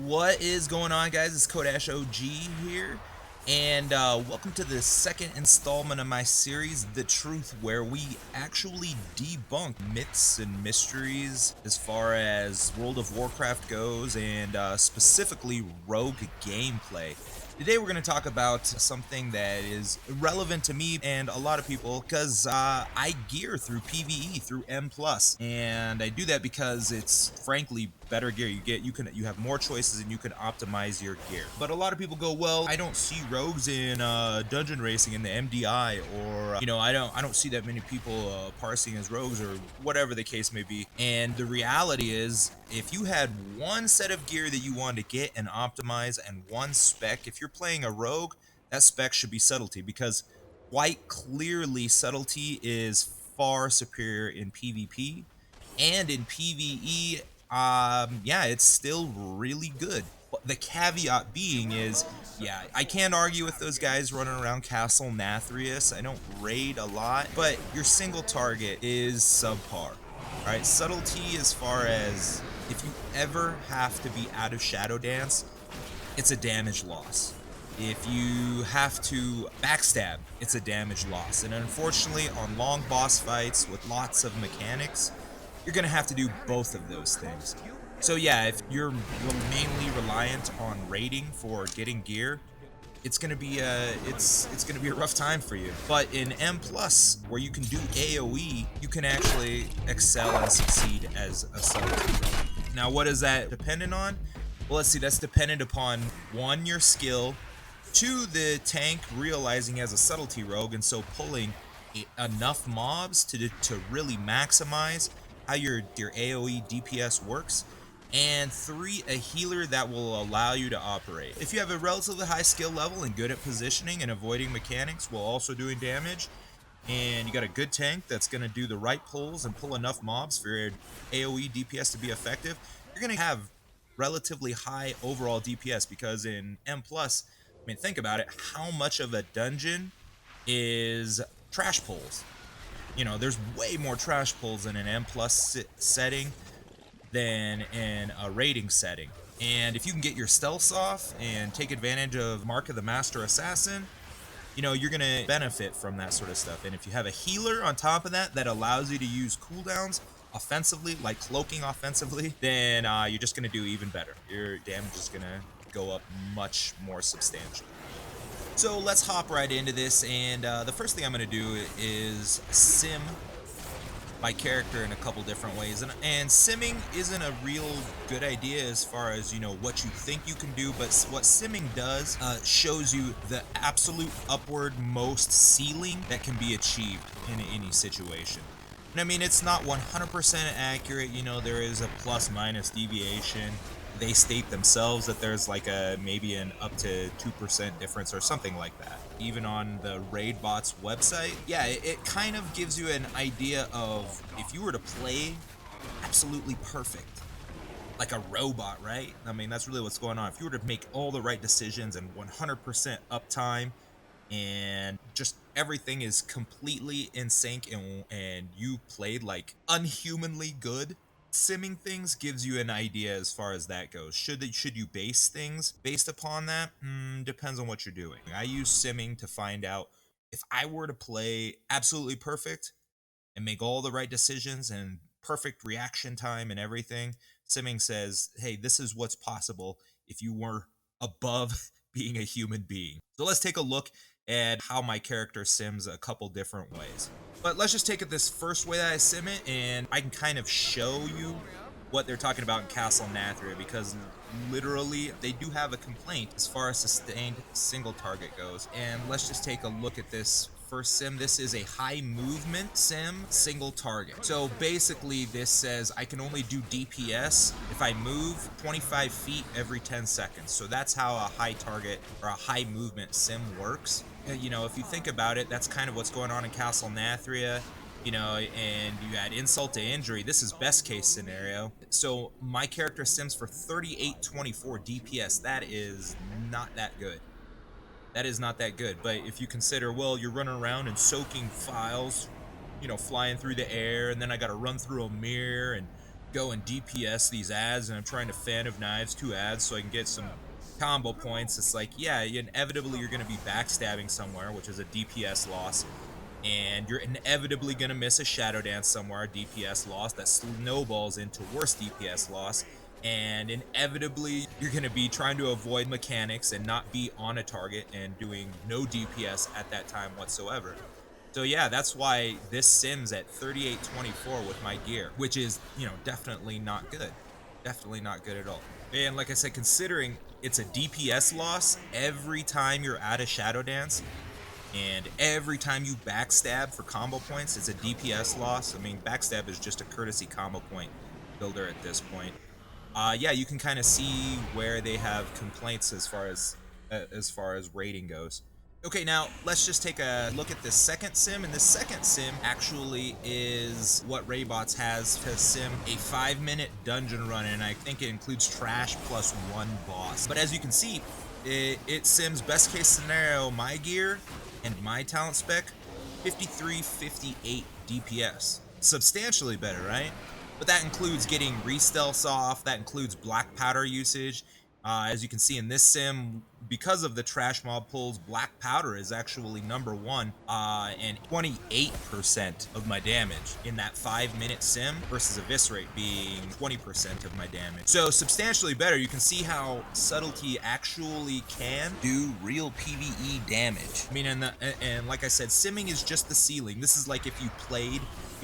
What is going on, guys? It's Kodash OG here, and welcome to the second installment of my series, The Truth, where we actually debunk myths and mysteries as far as World of Warcraft goes, and specifically rogue gameplay. Today we're going to talk about something that is relevant to me and a lot of people because I gear through PvE through M+, and I do that because it's frankly better gear. You have more choices and you can optimize your gear. But a lot of people go, well, I don't see rogues in dungeon racing in the MDI, or I don't see that many people parsing as rogues, or whatever the case may be. And the reality is, if you had one set of gear that you wanted to get and optimize and one spec, if you're playing a rogue, that spec should be subtlety, because quite clearly subtlety is far superior in PvP, and in PvE, yeah, it's still really good. But the caveat being is, yeah, I can't argue with those guys running around Castle Nathrius. I don't raid a lot, but your single target is subpar. Alright, subtlety, as far as if you ever have to be out of Shadow Dance, it's a damage loss. If you have to backstab, it's a damage loss. And unfortunately, on long boss fights with lots of mechanics, you're going to have to do both of those things. So yeah, if you're mainly reliant on raiding for getting gear, it's gonna be a rough time for you. But in M+, where you can do AoE, you can actually excel and succeed as a subtlety rogue. Now, what is that dependent on? Well, let's see. That's dependent upon, one, your skill, two, the tank realizing as a subtlety rogue, and so pulling enough mobs to really maximize how your AoE DPS works, and three, a healer that will allow you to operate. If you have a relatively high skill level and good at positioning and avoiding mechanics while also doing damage, and you got a good tank that's going to do the right pulls and pull enough mobs for your AoE DPS to be effective, you're going to have relatively high overall DPS, because in M+, I mean, think about it, how much of a dungeon is trash pulls? There's way more trash pulls in an M+ setting than in a raiding setting. And if you can get your stealths off and take advantage of Mark of the Master Assassin, you're going to benefit from that sort of stuff. And if you have a healer on top of that that allows you to use cooldowns offensively, like cloaking offensively, then you're just going to do even better. Your damage is going to go up much more substantially. So let's hop right into this, and the first thing I'm going to do is sim my character in a couple different ways, and simming isn't a real good idea as far as what you think you can do, but what simming does shows you the absolute upward most ceiling that can be achieved in any situation. And I mean, it's not 100% accurate. There is a plus minus deviation. They state themselves that there's like maybe an up to 2% difference or something like that. Even on the Raidbot's website, yeah, it kind of gives you an idea of, if you were to play absolutely perfect, like a robot, right? I mean, that's really what's going on. If you were to make all the right decisions and 100% uptime, and just everything is completely in sync, and you played like unhumanly good, simming things gives you an idea as far as that goes. Should you base things based upon that? Depends on what you're doing. I use simming to find out if I were to play absolutely perfect and make all the right decisions and perfect reaction time and everything. Simming says, hey, this is what's possible if you were above being a human being. So let's take a look at how my character sims a couple different ways. But let's just take it this first way that I sim it, and I can kind of show you what they're talking about in Castle Nathria, because literally they do have a complaint as far as sustained single target goes. And let's just take a look at this first sim. This is a high movement sim, single target. So basically this says I can only do DPS if I move 25 feet every 10 seconds. So that's how a high target or a high movement sim works. If you think about it, that's kind of what's going on in Castle Nathria. And you add insult to injury. This is best case scenario. So my character sims for 3824 DPS. That is not that good. That is not that good. But if you consider, well, you're running around and soaking files, flying through the air, and then I got to run through a mirror, and go and DPS these ads, and I'm trying to fan of knives 2 ads so I can get some combo points. It's like, yeah, inevitably you're going to be backstabbing somewhere, which is a DPS loss, and you're inevitably going to miss a shadow dance somewhere, DPS loss that snowballs into worse DPS loss, and inevitably you're going to be trying to avoid mechanics and not be on a target and doing no DPS at that time whatsoever. So yeah, that's why this sims at 3824 with my gear, which is, definitely not good. Definitely not good at all. And like I said, considering it's a DPS loss every time you're at a Shadow Dance, and every time you backstab for combo points, it's a DPS loss. I mean, backstab is just a courtesy combo point builder at this point. Yeah, you can kind of see where they have complaints as far as rating goes. Okay, now let's just take a look at this second sim, and this second sim actually is what Raybots has to sim a 5-minute dungeon run, and I think it includes trash plus 1 boss. But as you can see, it sims best case scenario my gear and my talent spec 53-58 DPS. Substantially better, right? But that includes getting re-stealths off, that includes black powder usage. As you can see in this sim, because of the trash mob pulls, black powder is actually #1 and 28% of my damage in that 5-minute sim versus eviscerate being 20% of my damage. So substantially better. You can see how subtlety actually can do real PvE damage. I mean, and like I said, simming is just the ceiling. This is like if you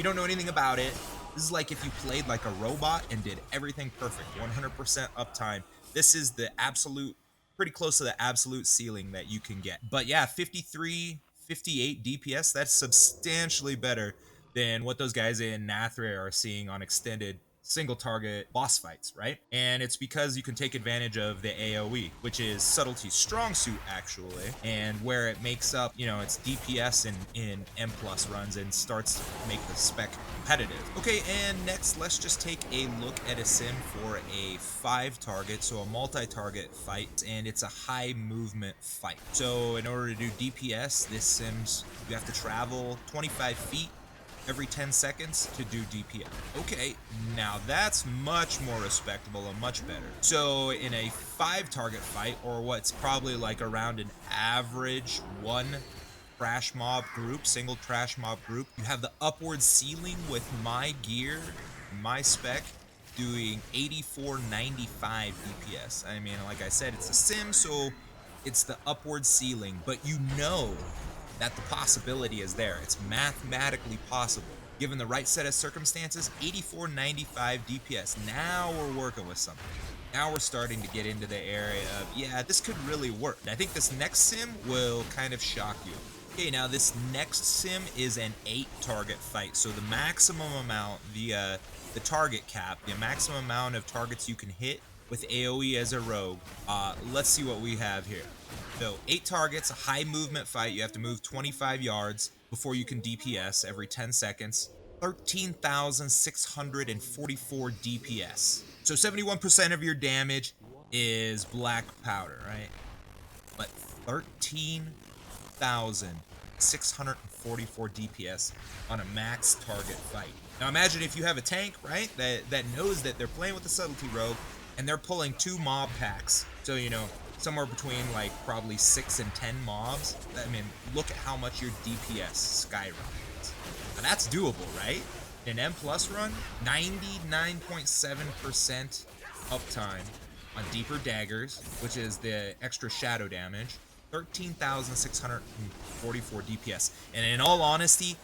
don't know anything about it, this is like if you played like a robot and did everything perfect, 100% uptime. This is the absolute, pretty close to the absolute ceiling that you can get. But yeah, 53, 58 DPS, that's substantially better than what those guys in Nathria are seeing on extended single target boss fights, right? And it's because you can take advantage of the AoE, which is subtlety's strong suit actually, and where it makes up, its DPS in M plus runs and starts to make the spec competitive. Okay, and next let's just take a look at a sim for a 5 target, so a multi-target fight, and it's a high movement fight. So in order to do DPS, this sims, you have to travel 25 feet every 10 seconds to do DPS. Okay, now that's much more respectable and much better. So in a 5 target fight, or what's probably like around an average 1 trash mob group, single trash mob group, you have the upward ceiling with my gear, my spec, doing 8495 DPS. I mean, like I said, it's a sim, so it's the upward ceiling, but that the possibility is there. It's mathematically possible. Given the right set of circumstances, 8495 DPS. Now we're working with something. Now we're starting to get into the area of, yeah, this could really work. I think this next sim will kind of shock you. Okay, now this next sim is an 8 target fight. So the maximum amount, the target cap, the maximum amount of targets you can hit with AoE as a rogue. Let's see what we have here. So 8 targets, a high movement fight. You have to move 25 yards before you can DPS every 10 seconds. 13,644 DPS. So 71% of your damage is black powder, right? But 13,644 DPS on a max target fight. Now imagine if you have a tank, right, that knows that they're playing with the subtlety rogue and they're pulling 2 mob packs. So, somewhere between like probably 6 and 10 mobs. I mean, look at how much your DPS skyrockets. Now that's doable, right? An M plus run, 99.7% uptime on deeper daggers, which is the extra shadow damage. 13,644 DPS. And in all honesty,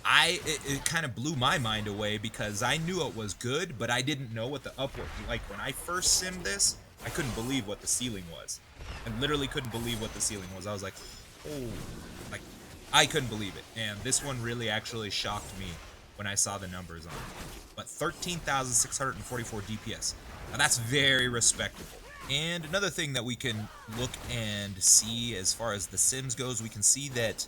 it kind of blew my mind away because I knew it was good, but I didn't know what the upward, like when I first simmed this, I couldn't believe what the ceiling was. I literally couldn't believe what the ceiling was. I was like, oh, like I couldn't believe it. And this one really actually shocked me when I saw the numbers on it. But 13,644 DPS. Now that's very respectable. And another thing that we can look and see as far as the sims goes, we can see that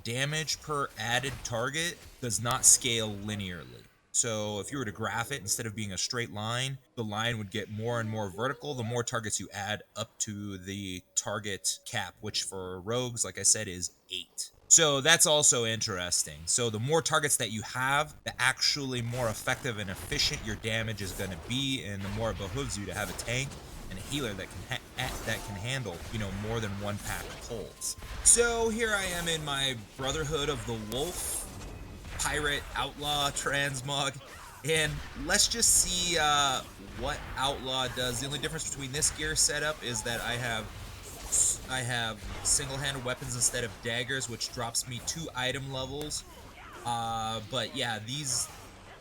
damage per added target does not scale linearly. So if you were to graph it, instead of being a straight line, the line would get more and more vertical the more targets you add up to the target cap, which for rogues, like I said, is 8. So that's also interesting. So the more targets that you have, the actually more effective and efficient your damage is going to be, and the more it behooves you to have a tank and a healer that can handle, you know, more than one pack pulls. So here I am in my Brotherhood of the Wolf pirate outlaw transmog, and let's just see what Outlaw does. The only difference between this gear setup is that I have single-handed weapons instead of daggers, which drops me 2 item levels. But yeah, this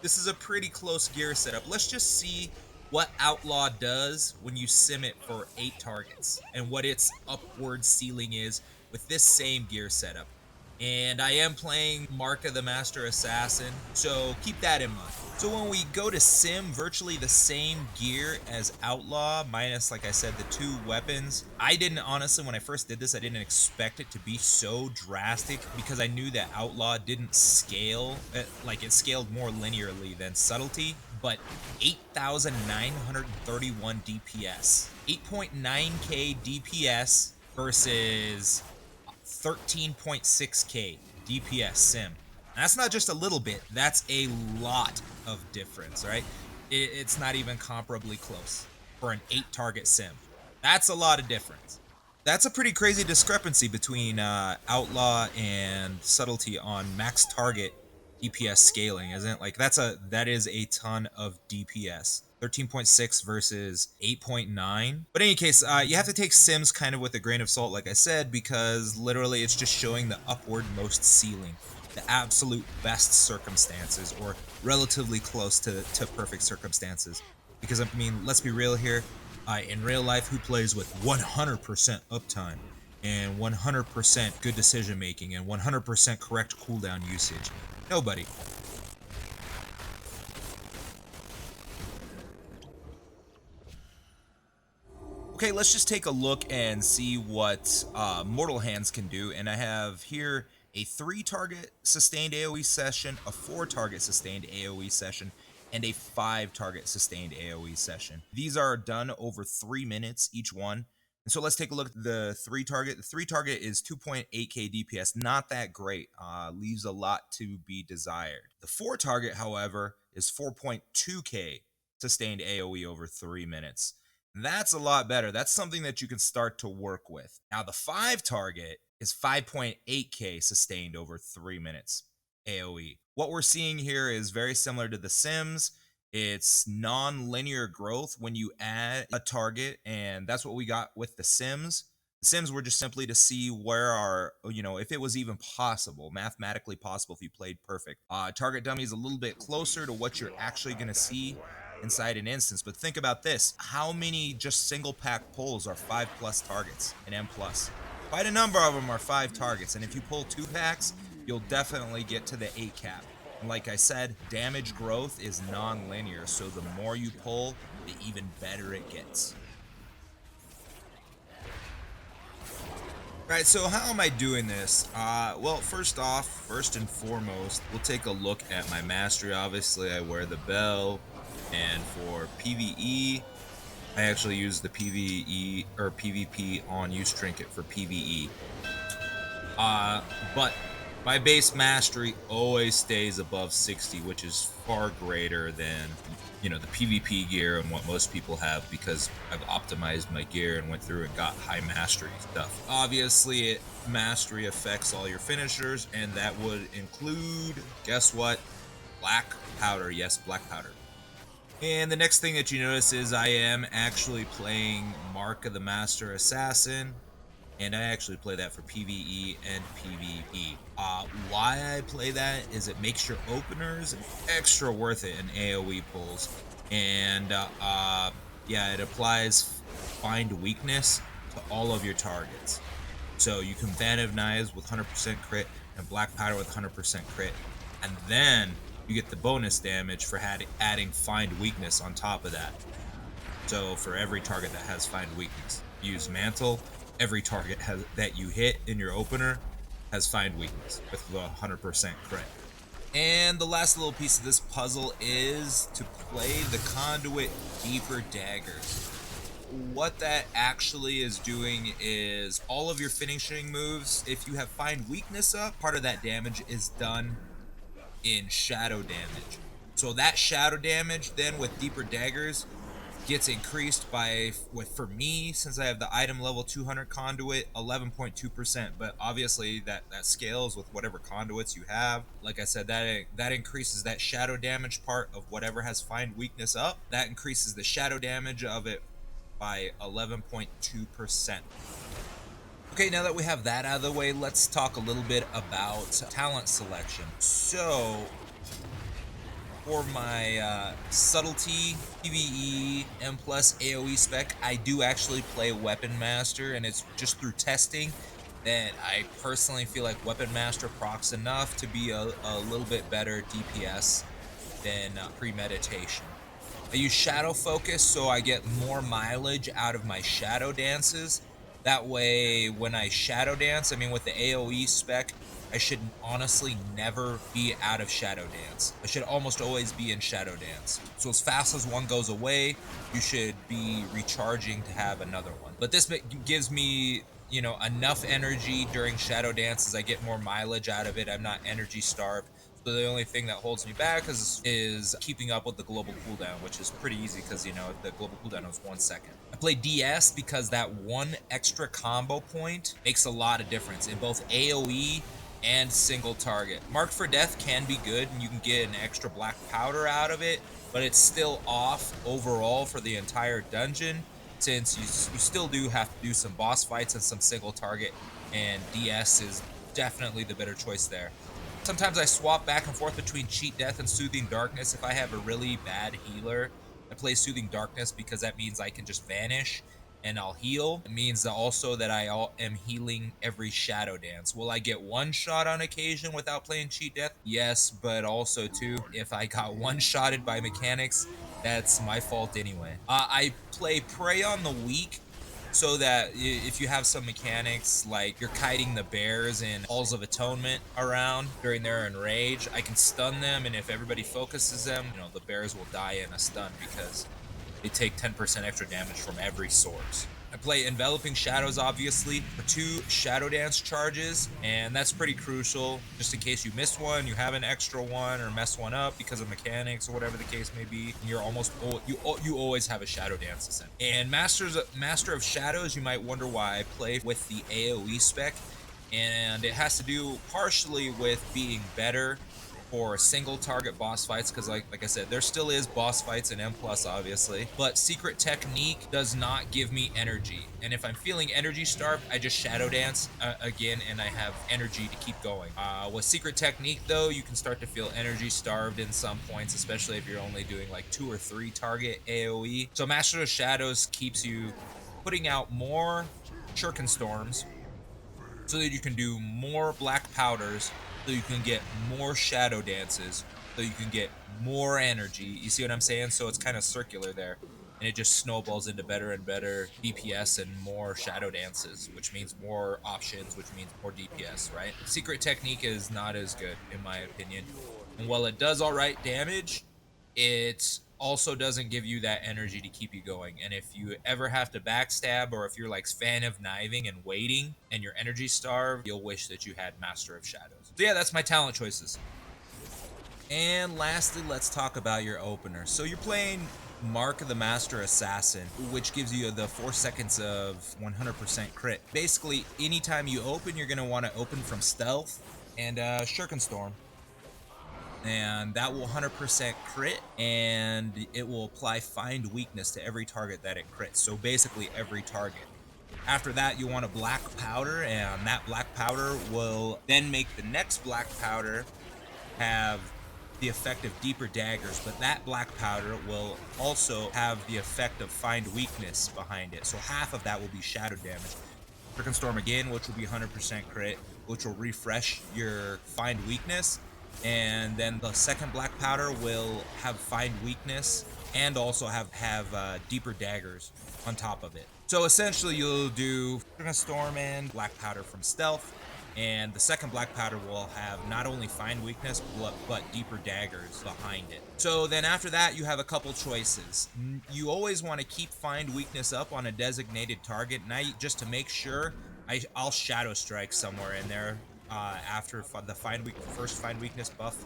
is a pretty close gear setup. Let's just see what Outlaw does when you sim it for 8 targets and what its upward ceiling is with this same gear setup. And I am playing Mark of the Master Assassin, so keep that in mind. So when we go to sim, virtually the same gear as Outlaw, minus, like I said, the 2 weapons. I didn't, honestly, when I first did this, I didn't expect it to be so drastic because I knew that Outlaw didn't scale, like it scaled more linearly than Subtlety, but 8,931 DPS, 8.9k DPS versus 13.6k DPS sim. And that's not just a little bit, that's a lot of difference, right? It's not even comparably close for an 8 target sim. That's a lot of difference. That's a pretty crazy discrepancy between Outlaw and Subtlety on max target DPS scaling, isn't it? Like that is a ton of DPS. 13.6 versus 8.9. But in any case, you have to take sims kind of with a grain of salt, like I said, because literally it's just showing the upward most ceiling, the absolute best circumstances, or relatively close to perfect circumstances. Because I mean, let's be real here. In real life, who plays with 100% uptime and 100% good decision making and 100% correct cooldown usage? Nobody. Okay, let's just take a look and see what Mortal Hands can do. And I have here a 3-target sustained AoE session, a 4-target sustained AoE session, and a 5-target sustained AoE session. These are done over 3 minutes each one. And so let's take a look at the 3-target. The 3-target is 2.8k DPS, not that great, leaves a lot to be desired. The 4-target, however, is 4.2k sustained AoE over 3 minutes. That's a lot better. That's something that you can start to work with. Now, the 5-target is 5.8k sustained over 3 minutes AoE. What we're seeing here is very similar to the Sims. It's non-linear growth when you add a target, and that's what we got with the Sims. The Sims were just simply to see where if it was even possible, mathematically possible if you played perfect. Target dummy is a little bit closer to what you're actually going to see inside an instance. But think about this. How many just single pack pulls are 5+ targets in M+? Quite a number of them are 5 targets. And if you pull 2 packs, you'll definitely get to the 8 cap. And like I said, damage growth is non-linear. So the more you pull, the even better it gets. Right, so how am I doing this? Well, first and foremost, we'll take a look at my mastery. Obviously, I wear the bell. And for PvE, I actually use the PvE or PvP on use trinket for PvE. But my base mastery always stays above 60, which is far greater than, the PvP gear and what most people have, because I've optimized my gear and went through and got high mastery stuff. Obviously, mastery affects all your finishers, and that would include, guess what? Black powder. Yes, black powder. And the next thing that you notice is I am actually playing Mark of the Master Assassin, and I actually play that for PvE and PvP. Why I play that is it makes your openers extra worth it in AoE pulls, and yeah, it applies Find Weakness to all of your targets. So you can Band Knives with 100% crit and Black Powder with 100% crit, and then you get the bonus damage for adding Find Weakness on top of that. So for every target that has Find Weakness, use Mantle. Every target that you hit in your opener has Find Weakness with 100% crit. And the last little piece of this puzzle is to play the Conduit Deeper Daggers. what that actually is doing is all of your finishing moves, if you have Find Weakness up, part of that damage is done in shadow damage. So that shadow damage then with Deeper Daggers gets increased by, for me, since I have the item level 200 conduit, 11.2%. But obviously that scales with whatever conduits you have. Like I said, that increases that shadow damage part of whatever has Find Weakness up. That increases the shadow damage of it by 11.2%. Okay, now that we have that out of the way, let's talk a little bit about talent selection. So for my subtlety PvE M plus AoE spec, I do actually play Weapon Master, and it's just through testing that I personally feel like Weapon Master procs enough to be a little bit better DPS than Premeditation. I use Shadow Focus so I get more mileage out of my Shadow Dances. That way, when I Shadow Dance, I mean, with the AoE spec, I should honestly never be out of Shadow Dance. I should almost always be in Shadow Dance. So as fast as one goes away, you should be recharging to have another one. But this gives me, you know, enough energy during Shadow Dance as I get more mileage out of it. I'm not energy starved. So the only thing that holds me back is keeping up with the global cooldown, which is pretty easy because, you know, the global cooldown is 1 second. I play DS because that one extra combo point makes a lot of difference in both AoE and single target. Marked for Death can be good, and you can get an extra black powder out of it, but it's still off overall for the entire dungeon, since you still do have to do some boss fights and some single target, and DS is definitely the better choice there. Sometimes I swap back and forth between Cheat Death and Soothing Darkness. If I have a really bad healer, I play Soothing Darkness because that means I can just vanish and I'll heal. It means also that I am healing every Shadow Dance. Will I get one shot on occasion without playing Cheat Death? Yes, but also too, if I got one-shotted by mechanics, that's my fault anyway. I play Prey on the Weak so that if you have some mechanics like you're kiting the bears in Halls of Atonement around during their enrage, I can stun them, and if everybody focuses them, you know, the bears will die in a stun because they take 10% extra damage from every source. I play Enveloping Shadows, obviously, for 2 Shadow Dance charges, and that's pretty crucial. Just in case you miss one, you have an extra one, or mess one up because of mechanics or whatever the case may be. You're almost you always have a Shadow Dance ascent. And Master of Shadows, you might wonder why I play with the AoE spec, and it has to do partially with being better for single target boss fights, because like I said, there still is boss fights in M+, obviously, but Secret Technique does not give me energy, and if I'm feeling energy starved, I just Shadow Dance again, and I have energy to keep going. With Secret Technique, though, you can start to feel energy starved in some points, especially if you're only doing like 2 or 3 target AoE. So Master of Shadows keeps you putting out more Shuriken Storms so that you can do more black powders, so you can get more Shadow Dances, so you can get more energy. You see what I'm saying? So it's kind of circular there, and it just snowballs into better and better DPS and more Shadow Dances, which means more options, which means more DPS, right? Secret Technique is not as good, in my opinion. And while it does all right damage, it also doesn't give you that energy to keep you going. And if you ever have to backstab, or if you're like fan of kniving and waiting and you're energy starved, you'll wish that you had Master of Shadows. So yeah, that's my talent choices. And lastly, let's talk about your opener. So you're playing Mark of the Master Assassin, which gives you the 4 seconds of 100% crit. Basically, anytime you open, you're going to want to open from stealth and Shuriken Storm, and that will 100% crit, and it will apply Find Weakness to every target that it crits. So basically every target. After that, you want a black powder, and that black powder will then make the next black powder have the effect of Deeper Daggers, but that black powder will also have the effect of Find Weakness behind it. So half of that will be shadow damage. Shuriken Storm again, which will be 100% crit, which will refresh your Find Weakness. And then the second black powder will have Find Weakness and also have Deeper Daggers on top of it. So essentially you'll do Shuriken Storm and black powder from stealth, And the second black powder will have not only find weakness, but deeper daggers behind it. So then after that, you have a couple choices. You always want to keep find weakness up on a designated target. Now, just to make sure, I'll shadow strike somewhere in there after the first find weakness buff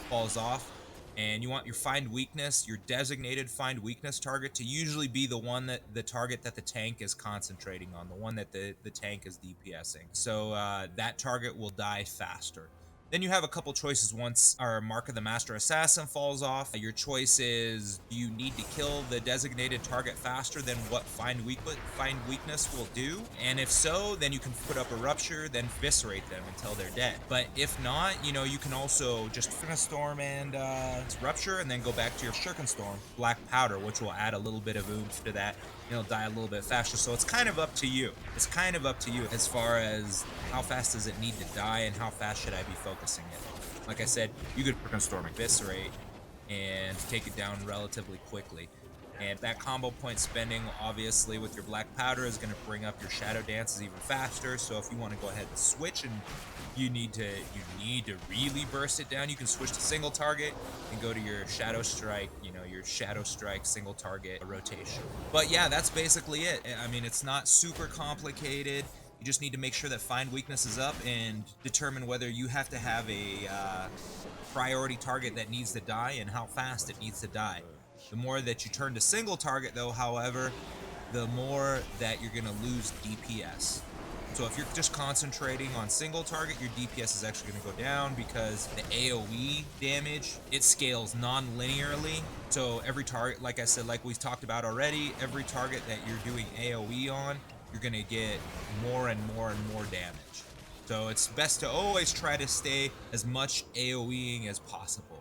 falls off. And you want your find weakness, your designated find weakness target, to usually be the one that the target that the tank is concentrating on, the one that the tank is DPSing. So that target will die faster. Then you have a couple choices once our Mark of the Master Assassin falls off. Your choice is, do you need to kill the designated target faster than what find weakness will do? And if so, then you can put up a Rupture, then eviscerate them until they're dead. But if not, you know, you can also just Storm and Rupture, and then go back to your Storm, Black Powder, which will add a little bit of oomph to that. It'll die a little bit faster. So it's kind of up to you. It's kind of up to you as far as how fast does it need to die and how fast should I be focusing it. Like I said, you could Storm Eviscerate and take it down relatively quickly. And that combo point spending, obviously, with your Black Powder is going to bring up your Shadow Dances even faster. So if you want to go ahead and switch and you need to really burst it down, you can switch to single target and go to your Shadow Strike, you know, your Shadow Strike single target rotation. But yeah, that's basically it. I mean, it's not super complicated. You just need to make sure that find weakness is up and determine whether you have to have a priority target that needs to die and how fast it needs to die. The more that you turn to single target, though, however, the more that you're going to lose DPS. So if you're just concentrating on single target, your DPS is actually going to go down because the AoE damage, it scales non-linearly. So every target, like I said, like we've talked about already, every target that you're doing AoE on, you're going to get more and more and more damage. So it's best to always try to stay as much AoEing as possible.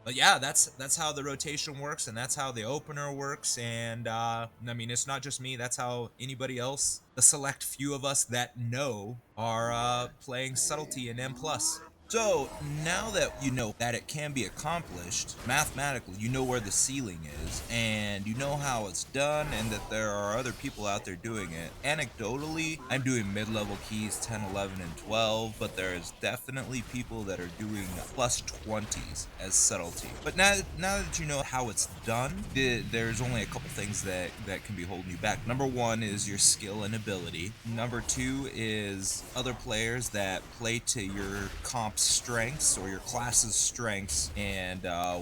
But yeah, that's how the rotation works, and that's how the opener works. And I mean, it's not just me. That's how anybody else, the select few of us that know, are playing subtlety in M+. So now that you know that it can be accomplished mathematically, you know where the ceiling is, and you know how it's done, and that there are other people out there doing it. Anecdotally, I'm doing mid-level keys 10, 11, and 12, but there's definitely people that are doing plus 20s as subtlety. But now that you know how it's done, there's only a couple things that can be holding you back. Number one is your skill and ability. Number two is other players that play to your comp's strengths or your class's strengths and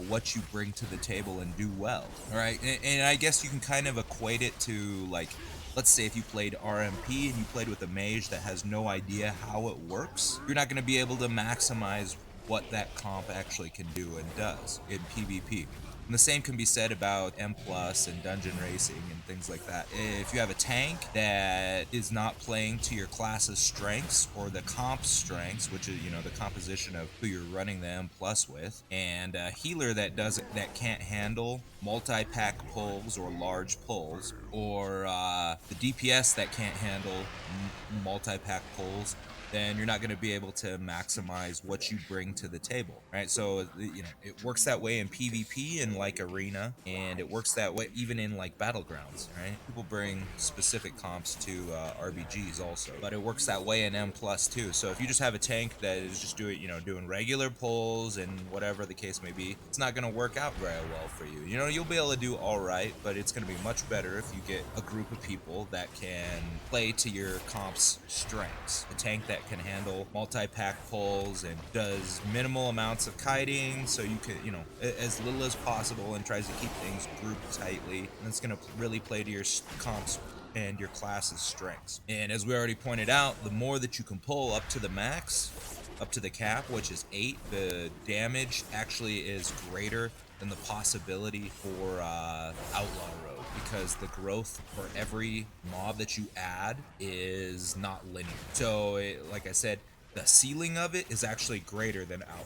what you bring to the table and do well. All right, and I guess you can kind of equate it to, like, let's say if you played RMP and you played with a mage that has no idea how it works, you're not going to be able to maximize what that comp actually can do and does in PvP. And the same can be said about M+ and dungeon racing and things like that. If you have a tank that is not playing to your class's strengths or the comp's strengths, which is, you know, the composition of who you're running the M+ with, and a healer that can't handle multi-pack pulls or large pulls, or the DPS that can't handle multi-pack pulls, then you're not going to be able to maximize what you bring to the table, right? So, you know, it works that way in PvP and like arena, and it works that way even in like battlegrounds, right? People bring specific comps to RBGs also, but it works that way in M+ too. So if you just have a tank that is just doing regular pulls and whatever the case may be, it's not going to work out very well for you. You know, you'll be able to do all right, but it's going to be much better if you get a group of people that can play to your comp's strengths. A tank that can handle multi-pack pulls and does minimal amounts of kiting, so you can, you know, as little as possible, and tries to keep things grouped tightly, and it's going to really play to your comp's and your class's strengths. And as we already pointed out, the more that you can pull up to the max, up to the cap, which is 8, the damage actually is greater than the possibility for Outlaw Rogue, because the growth for every mob that you add is not linear. So, like I said, the ceiling of it is actually greater than Outlaw.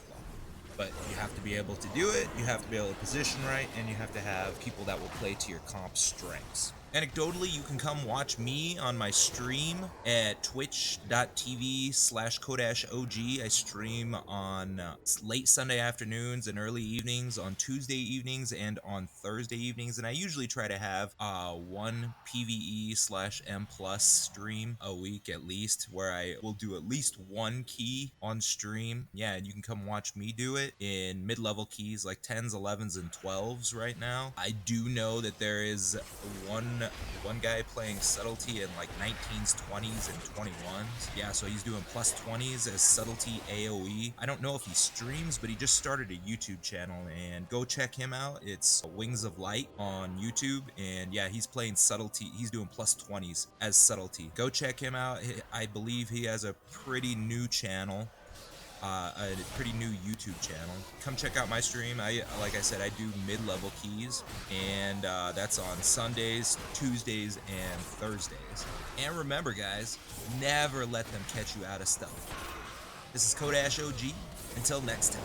But you have to be able to do it, you have to be able to position right, and you have to have people that will play to your comp's strengths. Anecdotally, you can come watch me on my stream at twitch.tv/Kodashog. I stream on late Sunday afternoons and early evenings, on Tuesday evenings, and on Thursday evenings. And I usually try to have one PvE/M plus stream a week at least, where I will do at least one key on stream. Yeah, and you can come watch me do it in mid-level keys like 10s, 11s, and 12s right now. I do know that there is one guy playing subtlety in like 19s, 20s, and 21s. Yeah, so he's doing plus 20s as subtlety AoE. I don't know if he streams, but he just started a YouTube channel, and go check him out. It's WingsofLight on YouTube, and yeah, he's playing subtlety. He's doing plus 20s as subtlety. Go check him out. I believe he has a pretty new channel. A pretty new YouTube channel. Come check out my stream. Like I said, I do mid-level keys, and that's on Sundays, Tuesdays, and Thursdays. And remember, guys, never let them catch you out of stealth. This is KodashOG. Until next time.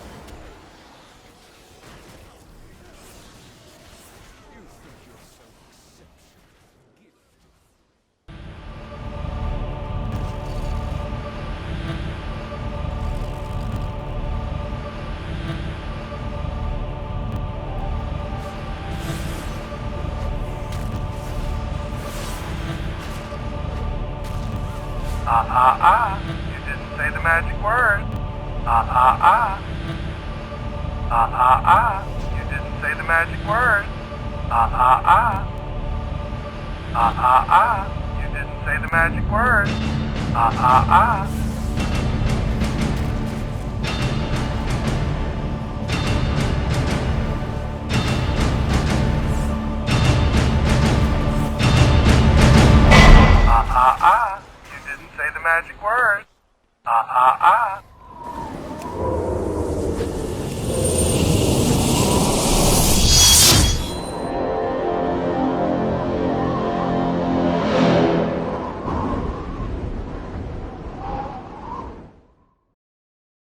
You didn't say the magic word. You didn't say the magic word. You didn't say the magic word.